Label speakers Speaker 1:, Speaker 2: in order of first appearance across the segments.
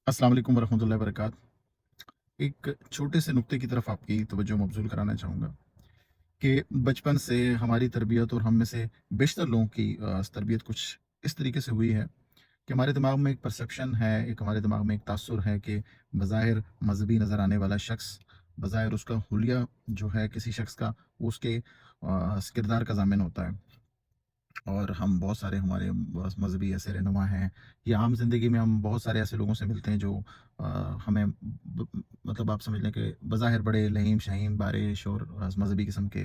Speaker 1: अस्सलाम वालेकुम वरहमतुल्लाहि वबरकातुहू। एक छोटे से नुक्ते की तरफ आपकी तवज्जो मबज़ूल कराना चाहूँगा कि बचपन से हमारी तरबियत और हम में से बेशतर लोगों की तरबियत कुछ इस तरीके से हुई है कि हमारे दिमाग में एक परसेप्शन है, एक हमारे दिमाग में एक तासुर है कि बज़ाहिर मज़हबी नज़र आने वाला शख़्स, बज़ाहिर उसका हुलिया जो है किसी शख़्स का, वो उसके किरदार का ज़ामिन होता है। और हम बहुत सारे हमारे बस मज़हबी ऐसे रहनुमा हैं या आम ज़िंदगी में हम बहुत सारे ऐसे लोगों से मिलते हैं जो हमें मतलब आप समझ लें कि बज़ाहिर बड़े लहीम शहीम बारिश और मज़हबी किस्म के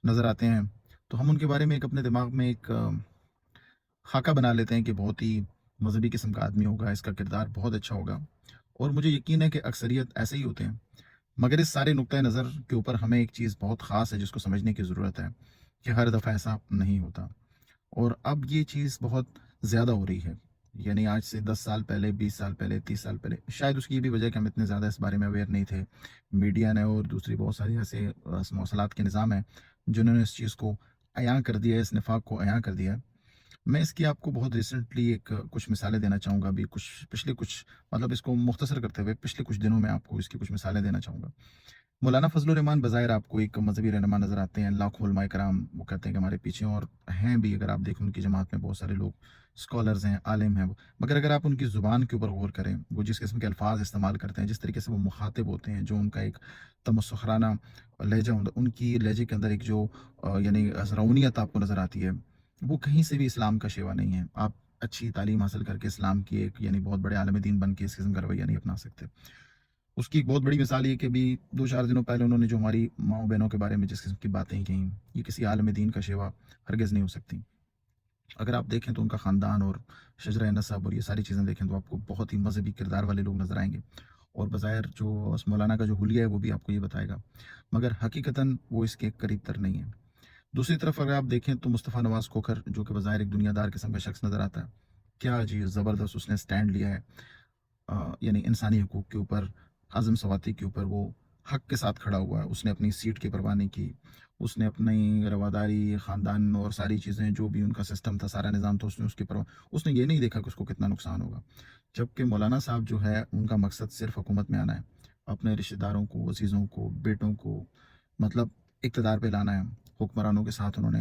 Speaker 1: नज़र आते हैं। तो हम उनके बारे में एक अपने दिमाग में एक खाका बना लेते हैं कि बहुत ही मज़हबी किस्म का आदमी होगा, इसका किरदार बहुत अच्छा होगा। और मुझे यकीन है कि अक्सरियत ऐसे ही होते हैं। मगर इस सारे नुक्ता नज़र के ऊपर हमें एक चीज़ बहुत ख़ास है जिसको समझने की ज़रूरत है कि हर दफ़ा ऐसा नहीं होता। और अब ये चीज़ बहुत ज़्यादा हो रही है। यानी आज से 10 साल पहले, 20 साल पहले, 30 साल पहले, शायद उसकी ये भी वजह है कि हम इतने ज़्यादा इस बारे में अवेयर नहीं थे। मीडिया ने और दूसरी बहुत सारी ऐसे मौसलात के निज़ाम हैं, जिन्होंने इस चीज़ को अयां कर दिया है, इस निफ़ाक़ को अयां कर दिया है। मैं इसकी आपको बहुत रिसेंटली एक कुछ मिसालें देना चाहूँगा अभी कुछ पिछले कुछ मतलब इसको मुख्तसर करते हुए पिछले कुछ दिनों में आपको इसकी कुछ मिसालें देना चाहूँगा। मौलाना फजलुर रहमान बज़ाहिर आपको एक मज़हबी रहनुमा नज़र आते हैं, लाखों उलमाए कराम वो कहते हैं कि हमारे पीछे और हैं भी अगर आप देखें उनकी जमात में बहुत सारे लोग स्कॉलर्स हैं, आलिम हैं वो। मगर अगर आप उनकी ज़ुबान के ऊपर गौर करें, वो जिस किस्म के अल्फाज इस्तेमाल करते हैं, जिस तरीके से वो मुखातिब होते हैं, जो उनका एक तमस्सुखराना लहजा उनकी लहजे के अंदर एक जो यानी रऊनियत आपको नज़र आती है, वो कहीं से भी इस्लाम का शेवा नहीं है। आप अच्छी तालीम हासिल करके इस्लाम की एक यानी बहुत बड़े आलिम दीन बन के इस किस्म का रवैया नहीं अपना सकते। उसकी एक बहुत बड़ी मिसाल ये कि अभी 2-4 दिनों पहले उन्होंने जो हमारी माँओं-बहनों के बारे में जिस किस्म की बातें कहीं, ये किसी आलिम दीन का शेवा हरगिज़ नहीं हो सकती। अगर आप देखें तो उनका ख़ानदान और शजरा नसब और ये सारी चीज़ें देखें तो आपको बहुत ही मज़हबी किरदार वाले लोग नज़र आएँगे। और बज़ाहिर जो उस मौलाना का जो हुलिया है वो भी आपको ये बताएगा। मगर हकीकतन वो इसके करीब तर नहीं है। दूसरी तरफ अगर आप देखें तो मुस्तफ़ा नवाज़ खोखर जो कि बज़ाहिर एक दुनियादार किस्म का शख़्स नज़र आता है। क्या जी ज़बरदस्त उसने स्टैंड लिया है। यानी इंसानी हकूक़ के ऊपर, आज़म सवाती के ऊपर वो हक़ के साथ खड़ा हुआ है। उसने अपनी सीट की परवाह नहीं की। उसने अपनी रवादारी, ख़ानदान और सारी चीज़ें जो भी उनका सिस्टम था, सारा निज़ाम था, उसने उसकी परवाह उसने ये नहीं देखा कि उसको कितना नुकसान होगा। जबकि मौलाना साहब जो है, उनका मकसद सिर्फ़ हुकूमत में आना है। अपने रिश्तेदारों को, अज़ीज़ों को, बेटों को मतलब इक़्तिदार पे लाना है। हुक्मरानों के साथ उन्होंने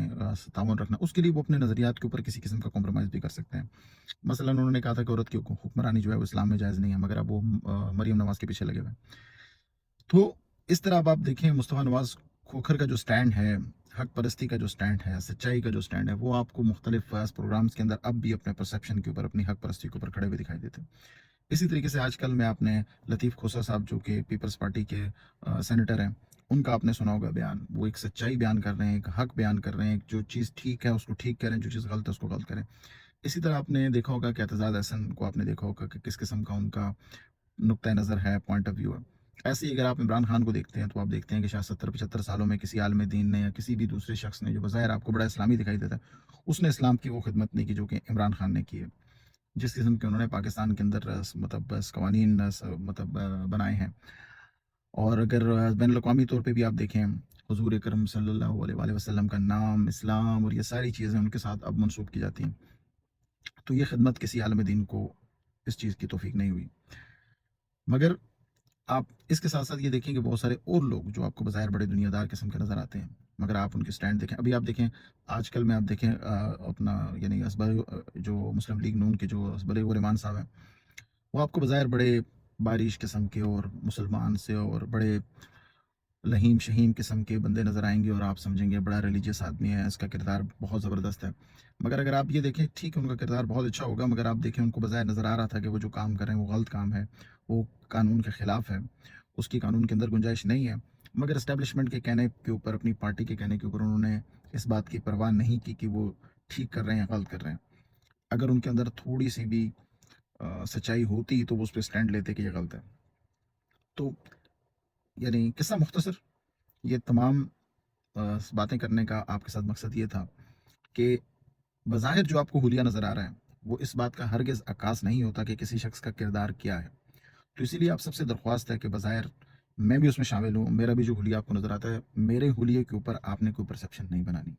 Speaker 1: ताउन रखना उसके लिए वो अपने नज़रियात के ऊपर किसी किस्म का कॉम्प्रोमाइज़ भी कर सकते हैं। मसलन उन्होंने कहा था कि औरत की हुक्मरानी जो है वो इस्लाम में जायज़ नहीं है, मगर अब वो मरियम नवाज़ के पीछे लगे हुए हैं। तो इस तरह अब आप देखें मुस्तफ़ा नवाज़ खोखर का जो स्टैंड है, हक़ परस्ती का जो स्टैंड है, सच्चाई का जो स्टैंड है, वो आपको मुख्तलिफ़ प्रोग्राम्स के अंदर अब भी अपने परसेप्शन के ऊपर, अपनी हक़ परस्ती के ऊपर खड़े हुए दिखाई देते हैं। इसी तरीके से आजकल में आपने लतीफ़ खोसा साहब जो कि पीपल्स पार्टी के सेनेटर हैं, उनका आपने सुना होगा बयान। वो एक सच्चाई बयान कर रहे हैं, एक हक़ बयान कर रहे हैं, जो चीज़ ठीक है उसको ठीक करें, जो चीज़ गलत है उसको गलत करें। इसी तरह आपने देखा होगा कि एतज़ाज़ अहसन को आपने देखा होगा कि किस किस्म का उनका नुक्ता नज़र है, पॉइंट ऑफ व्यू है। ऐसे ही अगर आप इमरान खान को देखते हैं, तो आप देखते हैं कि शायद 70-75 सालों में किसी आलिम दीन ने या किसी भी दूसरे शख्स ने जो बज़ाहिर आपको बड़ा इस्लामी दिखाई देता है, उसने इस्लाम की वो खिदमत नहीं की जो कि इमरान खान ने की है। जिस किस्म के उन्होंने पाकिस्तान के अंदर मतलब बस कवानीन मतलब बनाए हैं। और अगर बैनुल-अक़वामी तौर पे भी आप देखें, हुज़ूर अकरम सल्लल्लाहु अलैहि वसल्लम का नाम, इस्लाम और ये सारी चीज़ें उनके साथ अब मनसूब की जाती हैं। तो ये खिदमत किसी आलिम दीन को इस चीज़ की तौफ़ीक नहीं हुई। मगर आप इसके साथ-साथ ये देखें कि बहुत सारे और लोग जो आपको बज़ाहिर बड़े दुनियादार किस्म के नज़र आते हैं, मगर आप उनके स्टैंड देखें। अभी आप देखें, आजकल में आप देखें अपना यानी जो मुस्लिम लीग नून के जो असबर उर रहमान साहब हैं, वो आपको बज़ाहिर बड़े बारिश किस्म के और मुसलमान से और बड़े लहीम शहीम किस्म के बंदे नज़र आएँगे और आप समझेंगे बड़ा रिलीजियस आदमी है, इसका किरदार बहुत ज़बरदस्त है। मगर अगर आप ये देखें, ठीक है उनका किरदार बहुत अच्छा होगा, मगर आप देखें उनको बज़ाहिर नज़र आ रहा था कि वो जो काम कर रहे हैं वो गलत काम है, वो कानून के ख़िलाफ़ है, उसकी कानून के अंदर गुंजाइश नहीं है। मगर एस्टेब्लिशमेंट के कहने के ऊपर, अपनी पार्टी के कहने के ऊपर उन्होंने इस बात की परवाह नहीं की कि वो ठीक कर रहे हैं या गलत कर रहे हैं। अगर उनके अंदर थोड़ी-सी भी सच्चाई होती तो वो उस पे स्टैंड लेते कि ये गलत है। तो यानी किस्सा मुख्तसर ये तमाम बातें करने का आपके साथ मकसद ये था कि बज़ाहिर जो आपको हुलिया नज़र आ रहा है, वो इस बात का हरगिज़ अक्कास नहीं होता कि किसी शख्स का किरदार क्या है। तो इसीलिए आप सबसे दरख्वास्त है कि बज़ाहिर मैं भी उसमें शामिल हूँ, मेरा भी जो हुलिया आपको नज़र आता है, मेरे हुलिये के ऊपर आपने कोई परसेप्शन नहीं बनानी।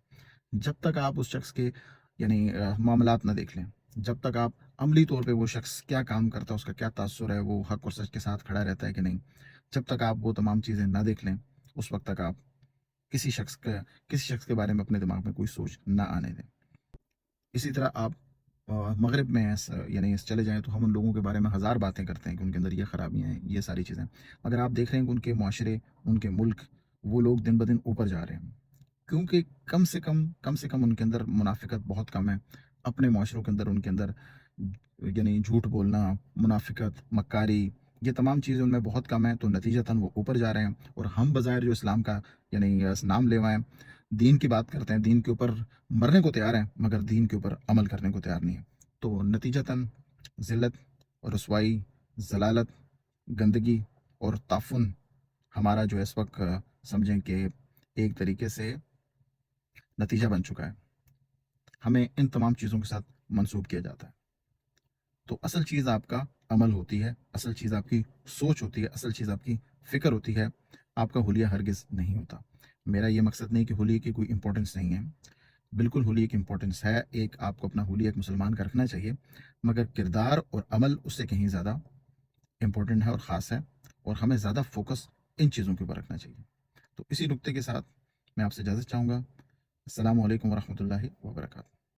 Speaker 1: जब तक आप उस शख्स के यानी मामलात ना देख लें, जब तक आप عملی طور پہ وہ شخص کیا کام کرتا ہے، اس کا کیا تاثر ہے، وہ حق اور سچ کے ساتھ کھڑا رہتا ہے کہ نہیں۔ جب تک آپ وہ تمام چیزیں نہ دیکھ لیں، اس وقت تک آپ کسی شخص کے بارے میں اپنے دماغ میں کوئی سوچ نہ آنے دیں۔ اسی طرح آپ مغرب میں یعنی چلے جائیں تو ہم ان لوگوں کے بارے میں ہزار باتیں کرتے ہیں کہ ان کے اندر یہ خرابیاں ہیں، یہ ساری چیزیں، مگر آپ دیکھ رہے ہیں کہ ان کے معاشرے، ان کے ملک، وہ لوگ دن بدن اوپر جا رہے ہیں، کیونکہ کم سے کم ان کے اندر منافقت بہت کم ہے۔ اپنے معاشروں کے اندر ان کے اندر یعنی جھوٹ بولنا، منافقت، مکاری، یہ تمام چیزیں ان میں بہت کم ہیں، تو نتیجتاً وہ اوپر جا رہے ہیں، اور ہم بظاہر جو اسلام کا یعنی نام لیوائیں، دین کی بات کرتے ہیں، دین کے اوپر مرنے کو تیار ہیں، مگر دین کے اوپر عمل کرنے کو تیار نہیں ہیں، تو نتیجتاً ذلت، رسوائی، ضلالت، گندگی اور تعفن ہمارا جو اس وقت سمجھیں کہ ایک طریقے سے نتیجہ بن چکا ہے، ہمیں ان تمام چیزوں کے ساتھ منسوب کیا جاتا ہے۔ تو اصل چیز آپ کا عمل ہوتی ہے، اصل چیز آپ کی سوچ ہوتی ہے، اصل چیز آپ کی فکر ہوتی ہے، آپ کا حلیہ ہرگز نہیں ہوتا۔ میرا یہ مقصد نہیں کہ حلیے کی کوئی امپورٹنس نہیں ہے، بالکل حلیے کی امپورٹنس ہے، ایک آپ کو اپنا حلیہ ایک مسلمان کا رکھنا چاہیے، مگر کردار اور عمل اس سے کہیں زیادہ امپورٹنٹ ہے اور خاص ہے، اور ہمیں زیادہ فوکس ان چیزوں کے اوپر رکھنا چاہیے۔ تو اسی نقطے کے ساتھ میں آپ سے اجازت چاہوں گا۔ السلام علیکم ورحمۃ اللہ وبرکاتہ۔